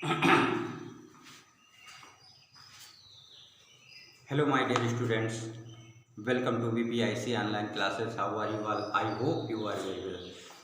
Hello, my dear students. Welcome to VPIC online classes. How are you all? I hope you are very well.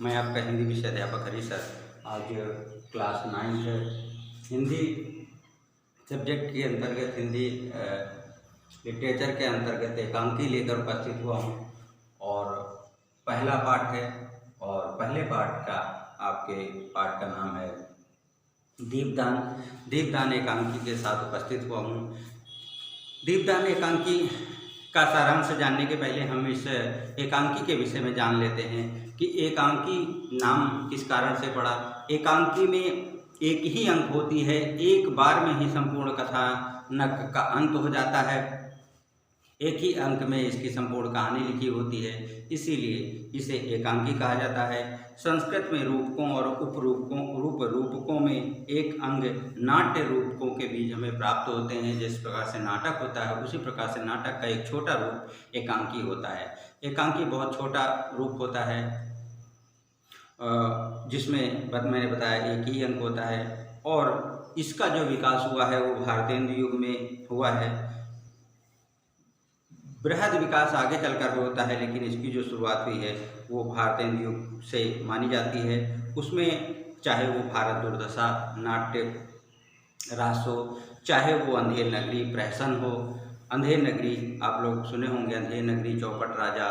मैं आपका हिंदी विषय अध्यापक Hari sir. आज class 9 Hindi subject के अंतर्गत Hindi literature के अंतर्गत एकांकी लेकर उपस्थित हुआ हूँ और पहला पाठ है और पहले पाठ का आपके पाठ का नाम है दीपदान. दीपदान एकांकी के साथ उपस्थित हुआ हूँ. दीपदान एकांकी का सारांश जानने के पहले हम इस एकांकी के विषय में जान लेते हैं कि एकांकी नाम किस कारण से पड़ा. एकांकी में एक ही अंक होती है, एक बार में ही संपूर्ण कथानक का अंत हो जाता है. एक ही अंक में इसकी संपूर्ण कहानी लिखी होती है, इसीलिए इसे एकांकी कहा जाता है. संस्कृत में रूपकों और रूपकों में एक अंग नाट्य रूपकों के बीच हमें प्राप्त होते हैं. जिस प्रकार से नाटक होता है उसी प्रकार से नाटक का एक छोटा रूप एकांकी होता है. एकांकी बहुत छोटा रूप होता है जिसमें मैंने बताया एक ही अंक होता है और इसका जो विकास हुआ है वो भारतेंदु युग में हुआ है. बृहद विकास आगे चलकर होता है, लेकिन इसकी जो शुरुआत हुई है वो भारतेंदु युग से मानी जाती है. उसमें चाहे वो भारत दुर्दशा नाट्य रास हो, चाहे वो अंधेर नगरी प्रहसन हो. अंधेर नगरी आप लोग सुने होंगे, अंधेर नगरी, चौपट राजा,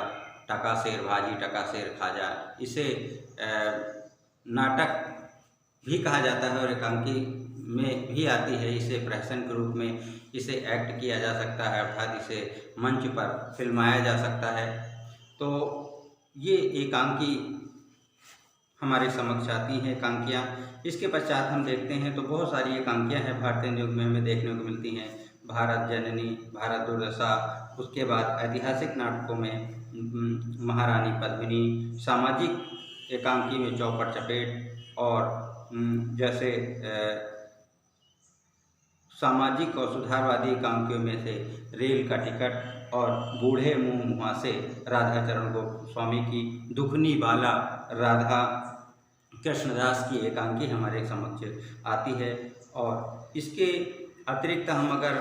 टका शेर भाजी टका शेर खाजा. इसे नाटक भी कहा जाता है और एकांकी में भी आती है. इसे प्रहसन के रूप में इसे एक्ट किया जा सकता है, अर्थात इसे मंच पर फिल्माया जा सकता है. तो ये एकांकी हमारे समक्ष आती हैं एकांकियाँ. इसके पश्चात हम देखते हैं तो बहुत सारी एकांकियाँ हैं भारतेंदु युग में हमें देखने को मिलती हैं. भारत जननी, भारत दुर्दशा, उसके बाद ऐतिहासिक नाटकों में महारानी पद्मिनी, सामाजिक एकांकी में चौपट चपेट और जैसे सामाजिक और सुधारवादी एकांकियों में से रेल का टिकट और बूढ़े मुँह मुहासे राधा चरण गोस्वामी की, दुखनी बाला राधा कृष्णदास की एकांकी हमारे समक्ष आती है. और इसके अतिरिक्त हम अगर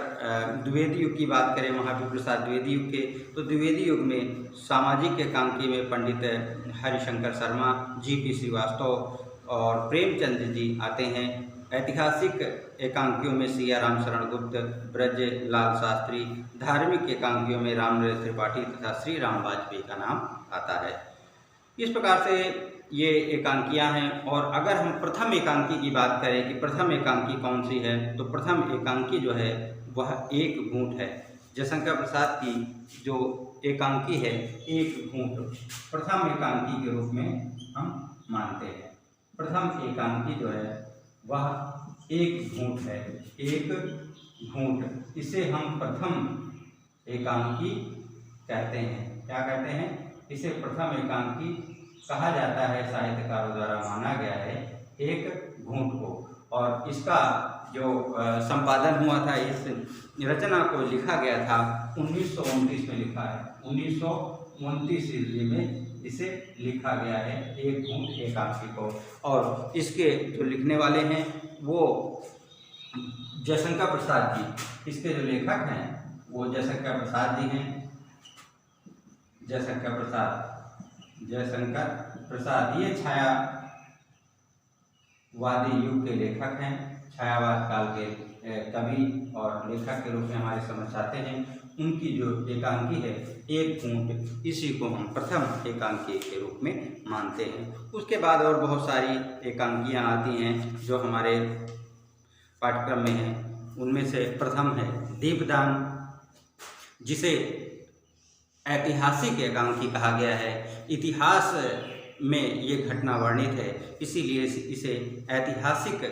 द्विवेदी युग की बात करें, महावीर प्रसाद द्विवेदी युग के, तो द्विवेदी युग में सामाजिक एकांकी में पंडित हरिशंकर शर्मा, जी.पी. श्रीवास्तव और प्रेमचंद जी आते हैं. ऐतिहासिक एकांकियों में सिया राम शरण गुप्त, ब्रज लाल शास्त्री, धार्मिक एकांकियों में रामनरेश त्रिपाठी तथा श्री राम वाजपेयी का नाम आता है. इस प्रकार से ये एकांकियां हैं. और अगर हम प्रथम एकांकी की बात करें कि प्रथम एकांकी कौन सी है, तो प्रथम एकांकी जो है वह एक घूंट है. जयशंकर प्रसाद की जो एकांकी है एक घूंट प्रथम एकांकी के रूप में हम मानते हैं. प्रथम एकांकी जो है वह एक घूंट है, एक घूंट. इसे हम प्रथम एकांकी कहते हैं. क्या कहते हैं? इसे प्रथम एकांकी कहा जाता है. साहित्यकारों द्वारा माना गया है एक घूंट को. और इसका जो संपादन हुआ था, इस रचना को लिखा गया था 1929 में लिखा है. 1929 ईस्वी में इसे लिखा गया है एक घूंट एकांकी को. और इसके जो लिखने वाले हैं वो जयशंकर प्रसाद जी. इसके जो लेखक हैं वो जयशंकर प्रसाद जी हैं. जयशंकर प्रसाद ये छायावादी युग के लेखक हैं. छायावाद काल के कवि और लेखक के रूप में हमारे समझ आते हैं. उनकी जो एकांकी है एक घूंट, इसी को हम प्रथम एकांकी के रूप में मानते हैं. उसके बाद और बहुत सारी एकांकियाँ आती हैं जो हमारे पाठ्यक्रम में हैं. उनमें से प्रथम है दीपदान, जिसे ऐतिहासिक एकांकी कहा गया है. इतिहास में ये घटना वर्णित है, इसीलिए इसे ऐतिहासिक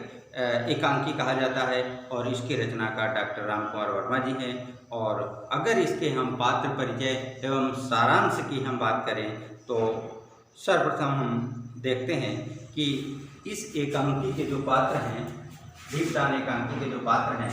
एकांकी कहा जाता है. और इसके रचनाकार डॉक्टर राम कुमार वर्मा जी हैं. और अगर इसके हम पात्र परिचय एवं सारांश की हम बात करें तो सर्वप्रथम हम देखते हैं कि इस एकांकी के जो पात्र हैं, दीपदान एकांकी के जो पात्र हैं,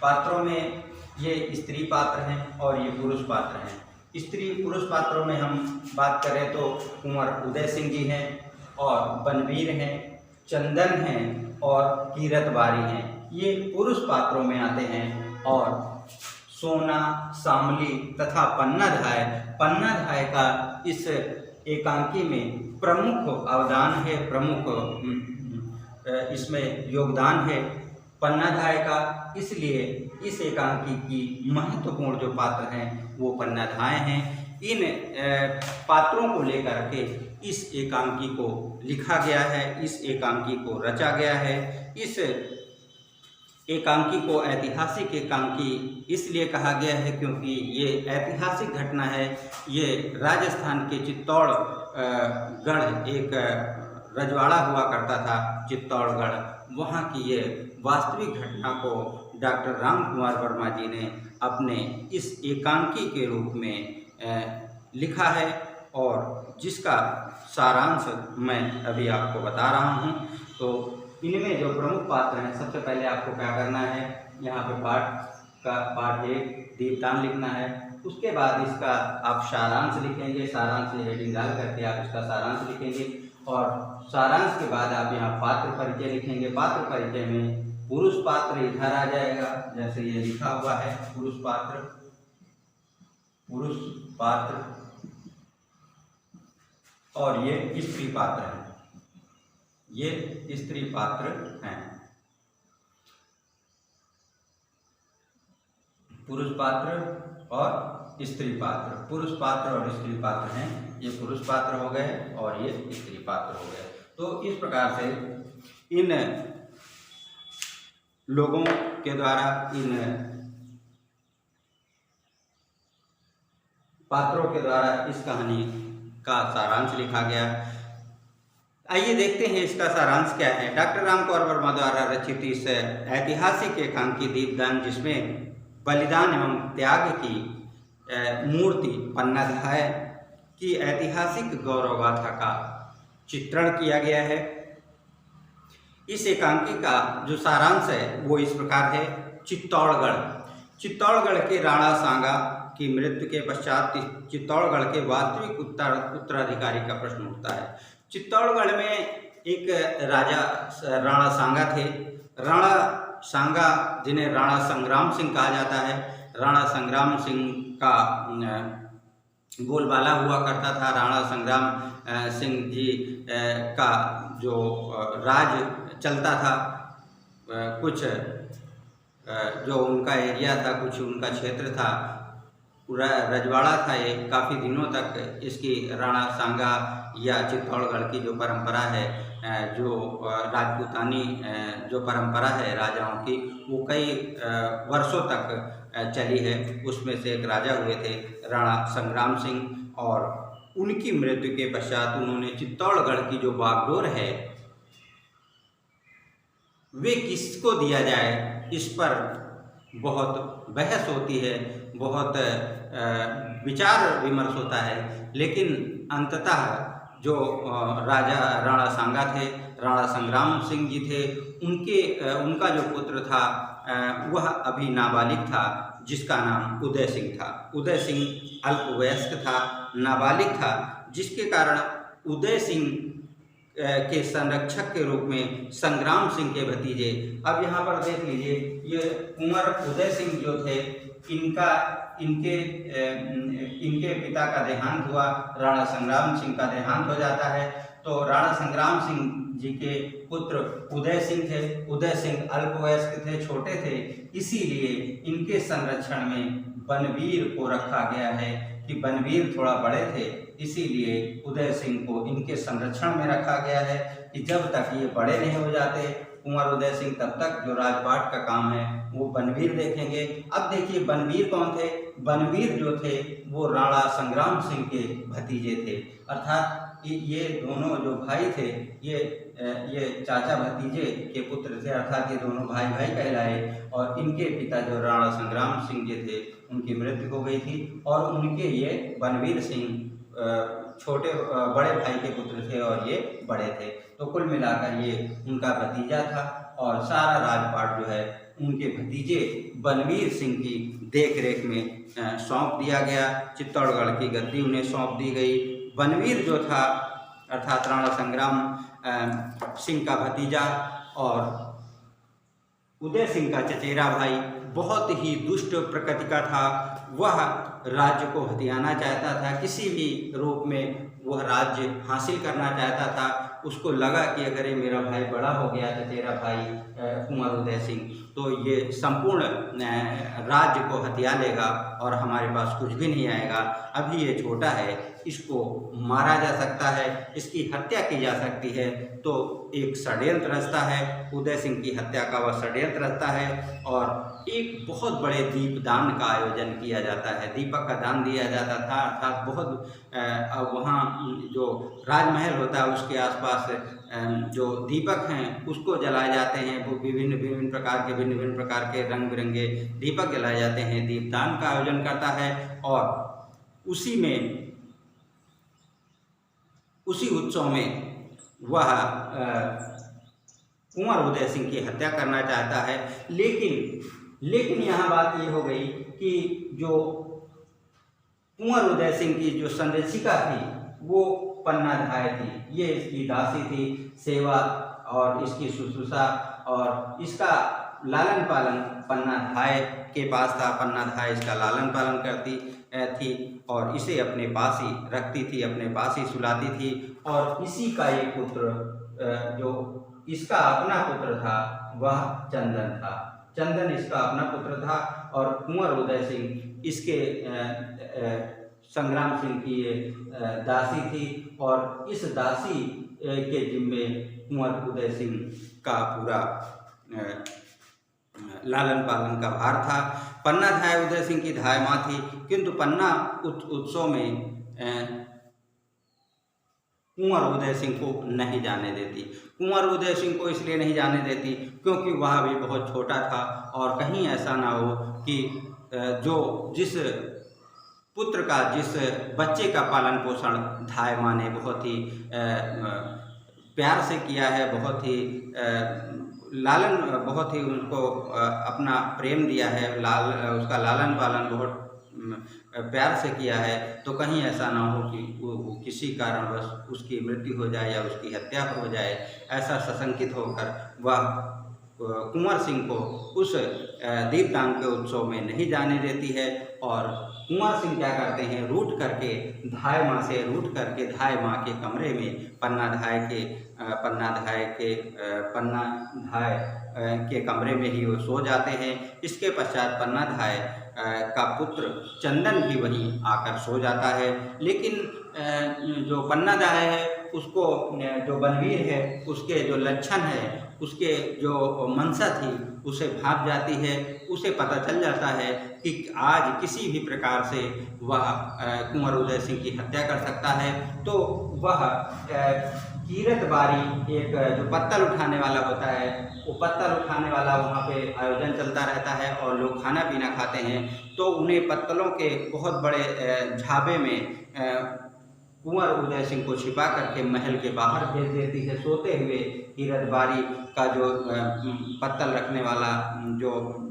पात्रों में ये स्त्री पात्र हैं और ये पुरुष पात्र हैं. स्त्री पुरुष पात्रों में हम बात करें तो कुंवर उदय सिंह जी हैं और बनवीर हैं, चंदन हैं और कीरतबारी हैं, ये पुरुष पात्रों में आते हैं। और सोना, शामली तथा पन्नाधाय, पन्नाधाय का इस एकांकी में प्रमुख अवदान है, प्रमुख इसमें योगदान है पन्नाधाय का। इसलिए इस एकांकी की महत्वपूर्ण जो पात्र हैं वो पन्नाधाय हैं। इन पात्रों को लेकर के इस एकांकी को लिखा गया है, इस एकांकी को रचा गया है। इस एकांकी को ऐतिहासिक एकांकी इसलिए कहा गया है क्योंकि ये ऐतिहासिक घटना है। ये राजस्थान के चित्तौड़गढ़ एक रजवाड़ा हुआ करता था, चित्तौड़गढ़, वहाँ की ये वास्तविक घटना को डॉक्टर राम कुमार वर्मा जी ने अपने इस एकांकी के रूप में लिखा है और जिसका सारांश मैं अभी आपको बता रहा हूँ। तो इनमें जो प्रमुख पात्र हैं, सबसे पहले आपको क्या करना है, यहाँ पे पाठ 1 दीपदान लिखना है। उसके बाद इसका आप सारांश लिखेंगे, सारांश हेडिंग डाल करके आप इसका सारांश लिखेंगे और सारांश के बाद आप यहाँ पात्र परिचय लिखेंगे। पात्र परिचय में पुरुष पात्र इधर आ जाएगा, जैसे ये लिखा हुआ है पुरुष पात्र और ये स्त्री पात्र है, ये स्त्री पात्र हैं। पुरुष पात्र और स्त्री पात्र, पुरुष पात्र और स्त्री पात्र हैं। ये पुरुष पात्र हो गए और ये स्त्री पात्र हो गए। तो इस प्रकार से इन लोगों के द्वारा, इन पात्रों के द्वारा इस कहानी का सारांश लिखा गया। आइए देखते हैं इसका सारांश क्या है। डॉक्टर राम कुमार वर्मा द्वारा रचित इस ऐतिहासिक एकांकी दीपदान, जिसमें बलिदान एवं त्याग की मूर्ति पन्नाधाय की ऐतिहासिक गौरव गाथा का चित्रण किया गया है। इस एकांकी का जो सारांश है वो इस प्रकार है। चित्तौड़गढ़ के राणा सांगा की मृत्यु के पश्चात चित्तौड़गढ़ के वास्तविक उत्तराधिकारी का प्रश्न उठता है। चित्तौड़गढ़ में एक राजा राणा सांगा थे। राणा सांगा, जिन्हें राणा संग्राम सिंह कहा जाता है, राणा संग्राम सिंह का बोलबाला हुआ करता था। राणा संग्राम सिंह जी का जो राज चलता था, कुछ जो उनका एरिया था, कुछ उनका क्षेत्र था, रजवाड़ा था, ये काफ़ी दिनों तक इसकी राणा सांगा या चित्तौड़गढ़ की जो परंपरा है, जो राजपूतानी जो परंपरा है राजाओं की, वो कई वर्षों तक चली है। उसमें से एक राजा हुए थे राणा संग्राम सिंह और उनकी मृत्यु के पश्चात उन्होंने चित्तौड़गढ़ की जो बागडोर है वे किसको दिया जाए, इस पर बहुत बहस होती है, बहुत विचार विमर्श होता है। लेकिन अंततः जो राजा राणा सांगा थे, राणा संग्राम सिंह जी थे, उनका जो पुत्र था वह अभी नाबालिग था, जिसका नाम उदय सिंह था। उदय सिंह अल्पवयस्क था, नाबालिग था, जिसके कारण उदय सिंह के संरक्षक के रूप में संग्राम सिंह के भतीजे, अब यहाँ पर देख लीजिए, ये कुंवर उदय सिंह जो थे, इनके पिता का देहांत हुआ, राणा संग्राम सिंह का देहांत हो जाता है। तो राणा संग्राम सिंह जी के पुत्र उदय सिंह थे। उदय सिंह अल्पवयस्क थे, छोटे थे, इसीलिए इनके संरक्षण में बनवीर को रखा गया है कि बनवीर थोड़ा बड़े थे, इसीलिए उदय सिंह को इनके संरक्षण में रखा गया है कि जब तक ये बड़े नहीं हो जाते कुंवर उदय सिंह, तब तक जो राजपाट का काम है वो बनवीर देखेंगे। अब देखिए बनवीर कौन थे? बनवीर जो थे वो राणा संग्राम सिंह के भतीजे थे, अर्थात ये दोनों जो भाई थे ये चाचा भतीजे के पुत्र थे, अर्थात ये दोनों भाई भाई कहलाए। और इनके पिता जो राणा संग्राम सिंह जी थे, उनकी मृत्यु हो गई थी और उनके ये बनवीर सिंह छोटे बड़े भाई के पुत्र थे और ये बड़े थे। तो कुल मिलाकर ये उनका भतीजा था और सारा राजपाट जो है उनके भतीजे बनवीर सिंह की देखरेख में सौंप दिया गया। चित्तौड़गढ़ की गद्दी उन्हें सौंप दी गई। बनवीर जो था अर्थात राणा संग्राम सिंह का भतीजा, और उदय सिंह का चचेरा भाई बहुत ही दुष्ट प्रकृति का था। वह राज्य को हथियाना चाहता था, किसी भी रूप में वह राज्य हासिल करना चाहता था। उसको लगा कि अगर ये मेरा भाई बड़ा हो गया, चचेरा भाई कुंवर उदय सिंह, तो ये संपूर्ण राज्य को हथिया लेगा और हमारे पास कुछ भी नहीं आएगा। अभी ये छोटा है, इसको मारा जा सकता है, इसकी हत्या की जा सकती है। तो एक षड्यंत्र रचता है, उदय सिंह की हत्या का वह षड्यंत्र रचता है और एक बहुत बड़े दीपदान का आयोजन किया जाता है। दीपक का दान दिया जाता था, अर्थात बहुत वहाँ जो राजमहल होता है उसके आसपास जो दीपक हैं उसको जलाए जाते हैं। वो भिन्न भिन्न प्रकार के रंग बिरंगे दीपक जलाए जाते हैं। दीपदान का आयोजन करता है और उसी उत्सव में वह कुंवर उदय सिंह की हत्या करना चाहता है। लेकिन यहाँ बात ये हो गई कि जो कुंवर उदय सिंह की जो संरक्षिका थी वो पन्ना धाय थी। ये इसकी दासी थी, सेवा और इसकी शुश्रूषा और इसका लालन पालन पन्ना धाय के पास था। पन्ना धाय इसका लालन पालन करती थी और इसे अपने पास ही रखती थी, अपने पास ही सुलाती थी। और इसी का एक पुत्र जो इसका अपना पुत्र था वह चंदन था। चंदन इसका अपना पुत्र था और कुंवर उदय सिंह इसके संग्राम सिंह की दासी थी और इस दासी के जिम्मे कुंवर उदय सिंह का पूरा लालन पालन का भार था। पन्ना धाय उदय सिंह की धाय माँ थी, किंतु पन्ना उत्सव में कुंवर उदय सिंह को नहीं जाने देती। कुंवर उदय सिंह को इसलिए नहीं जाने देती क्योंकि वह भी बहुत छोटा था और कहीं ऐसा ना हो कि जिस पुत्र का, जिस बच्चे का पालन पोषण धाय माँ ने बहुत ही प्यार से किया है, बहुत ही बहुत ही उनको अपना प्रेम दिया है, उसका लालन पालन बहुत प्यार से किया है, तो कहीं ऐसा ना हो कि वो किसी कारणवश उसकी मृत्यु हो जाए या उसकी हत्या हो जाए। ऐसा सशंकित होकर वह कुंवर सिंह को उस दीपदान के उत्सव में नहीं जाने देती है। और कुंवर सिंह क्या करते हैं, धाय माँ के कमरे में पन्ना धाय के कमरे में ही वो सो जाते हैं। इसके पश्चात पन्ना धाय का पुत्र चंदन भी वहीं आकर सो जाता है। लेकिन जो पन्ना धाय है उसको, जो बनवीर है उसके जो लक्षण है, उसके जो मंशा थी उसे भाप जाती है। उसे पता चल जाता है कि आज किसी भी प्रकार से वह कुंवर उदय सिंह की हत्या कर सकता है। तो वह कीरत बारी, एक जो पत्तल उठाने वाला होता है, वो पत्तल उठाने वाला वहाँ पे आयोजन चलता रहता है और लोग खाना पीना खाते हैं। तो उन्हें पत्तलों के बहुत बड़े झाबे में कुंवर उदय सिंह को छिपा करके महल के बाहर भेज देती है। सोते हुए कीरत बारी का जो पत्तल रखने वाला जो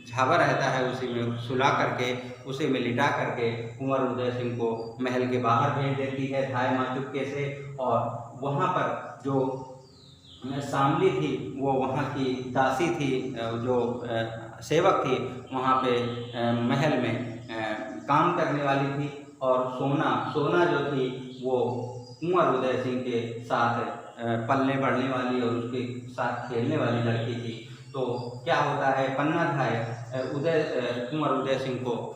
झाबा रहता है उसी में सुला करके, उसे में लिटा करके कुंवर उदय सिंह को महल के बाहर भेज देती है धाय माँ चुपके से। और वहाँ पर जो शामली थी, वो वहाँ की दासी थी, जो सेवक थी, वहाँ पे महल में काम करने वाली थी। और सोना जो थी वो कुंवर उदय सिंह के साथ पलने बढ़ने वाली और उसके साथ खेलने वाली लड़की थी। तो क्या होता है, पन्ना धाय कुंवर उदय सिंह को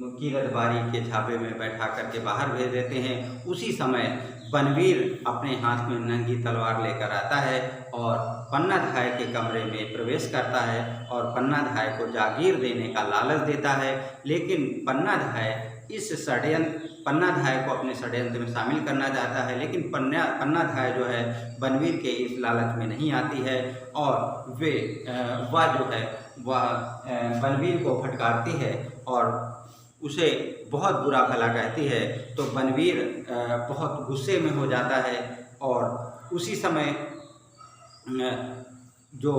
कीरत बारी के झाबे में बैठा करके बाहर भेज देते हैं। उसी समय बनवीर अपने हाथ में नंगी तलवार लेकर आता है और पन्ना धाय के कमरे में प्रवेश करता है और पन्ना धाय को जागीर देने का लालच देता है। लेकिन पन्ना धाय को अपने षड्यंत्र में शामिल करना चाहता है, लेकिन पन्ना धाय जो है बनवीर के इस लालच में नहीं आती है और वह बनवीर को फटकारती है और उसे बहुत बुरा भला कहती है। तो बनवीर बहुत गुस्से में हो जाता है और उसी समय जो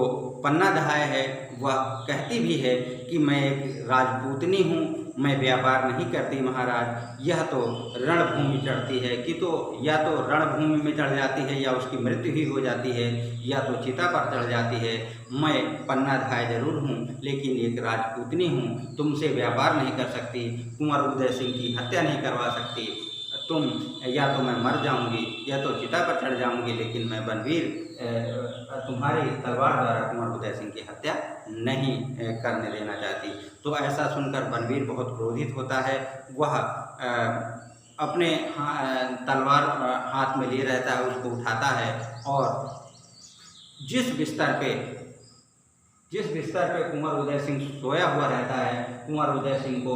पन्ना धाय है वह कहती भी है कि मैं एक राजपूतनी हूँ, मैं व्यापार नहीं करती महाराज, यह तो रणभूमि चढ़ती है कि तो या तो रणभूमि में चढ़ जाती है या उसकी मृत्यु ही हो जाती है या तो चिता पर चढ़ जाती है। मैं पन्नाधाय जरूर हूँ लेकिन एक राजपूतनी हूँ, तुमसे व्यापार नहीं कर सकती, कुंवर उदय सिंह की हत्या नहीं करवा सकती। तुम या तो मैं मर जाऊंगी या तो चिता पर चढ़ जाऊंगी, लेकिन मैं बनवीर तुम्हारी तलवार द्वारा कुंवर उदय सिंह की हत्या नहीं करने देना चाहती। तो ऐसा सुनकर बनवीर बहुत क्रोधित होता है। वह अपने तलवार हाथ में लिए रहता है, उसको उठाता है और जिस बिस्तर पे कुंवर उदय सिंह सोया हुआ रहता है, कुंवर उदय सिंह को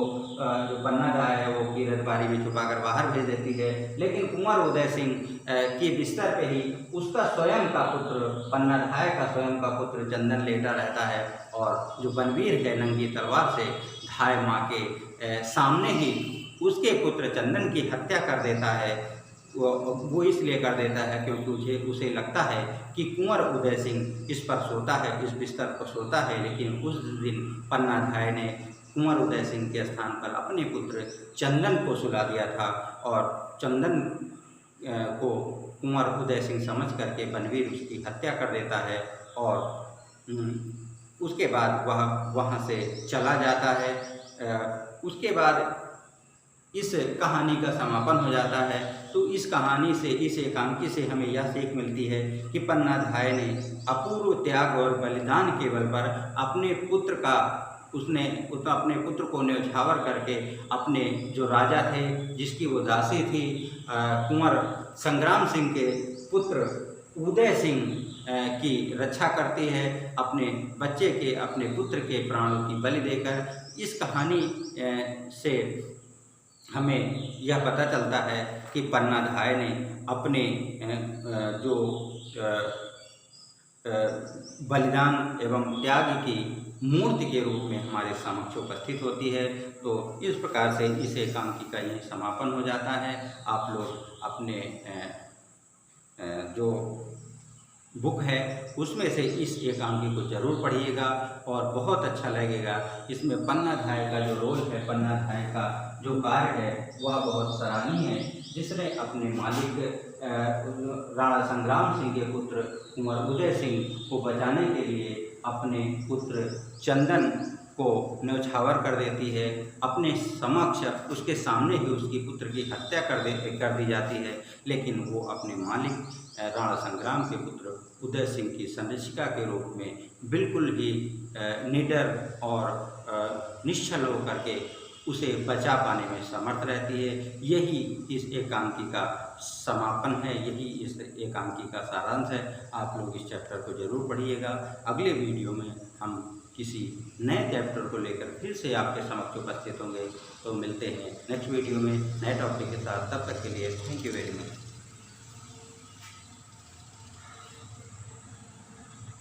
जो पन्नाधाय है वो कीरतबारी में छुपाकर बाहर भेज देती है। लेकिन कुंवर उदय सिंह के बिस्तर पे ही उसका स्वयं का पुत्र, पन्नाधाय का स्वयं का पुत्र चंदन लेटा रहता है और जो बनवीर है नंगी तलवार से धाय माँ के सामने ही उसके पुत्र चंदन की हत्या कर देता है। वो इसलिए कर देता है क्योंकि उसे लगता है कि कुंवर उदय सिंह इस पर सोता है, इस बिस्तर पर सोता है। लेकिन उस दिन पन्नाधाय ने कुंवर उदय सिंह के स्थान पर अपने पुत्र चंदन को सुला दिया था और चंदन को कुंवर उदय सिंह समझ करके बनवीर उसकी हत्या कर देता है और उसके बाद वह वहाँ से चला जाता है। उसके बाद इस कहानी का समापन हो जाता है। तो इस कहानी से, इस एकांकी से हमें यह सीख मिलती है कि पन्नाधाय ने अपूर्व त्याग और बलिदान के बल पर अपने पुत्र को न्यौछावर करके अपने जो राजा थे, जिसकी वो दासी थी, कुंवर संग्राम सिंह के पुत्र उदय सिंह की रक्षा करती है, अपने बच्चे के, अपने पुत्र के प्राणों की बलि देकर। इस कहानी से हमें यह पता चलता है कि पन्नाधाय ने अपने जो बलिदान एवं त्याग की मूर्ति के रूप में हमारे समक्ष उपस्थित होती है। तो इस प्रकार से इस एकांकी का यही समापन हो जाता है। आप लोग अपने जो बुक है उसमें से इस एकांकी को जरूर पढ़िएगा और बहुत अच्छा लगेगा। इसमें पन्नाधाय का जो रोल है, पन्नाधाय का जो कार्य है वह बहुत सराहनीय है, जिसने अपने मालिक राणा संग्राम सिंह के पुत्र कुंवर उदय सिंह को बचाने के लिए अपने पुत्र चंदन को न्यौछावर कर देती है। अपने समक्ष उसके सामने ही उसकी पुत्र की हत्या कर दी जाती है, लेकिन वो अपने मालिक राणा संग्राम के पुत्र उदय सिंह की संरक्षिका के रूप में बिल्कुल ही निडर और निश्चल होकर के उसे बचा पाने में समर्थ रहती है। यही इस एकांकी का समापन है, यही इस एकांकी का सारांश है। आप लोग इस चैप्टर को जरूर पढ़िएगा। अगले वीडियो में हम किसी नए चैप्टर को लेकर फिर से आपके समक्ष उपस्थित होंगे। तो मिलते हैं नेक्स्ट वीडियो में नए टॉपिक के साथ। तब तक के लिए थैंक यू वेरी मच।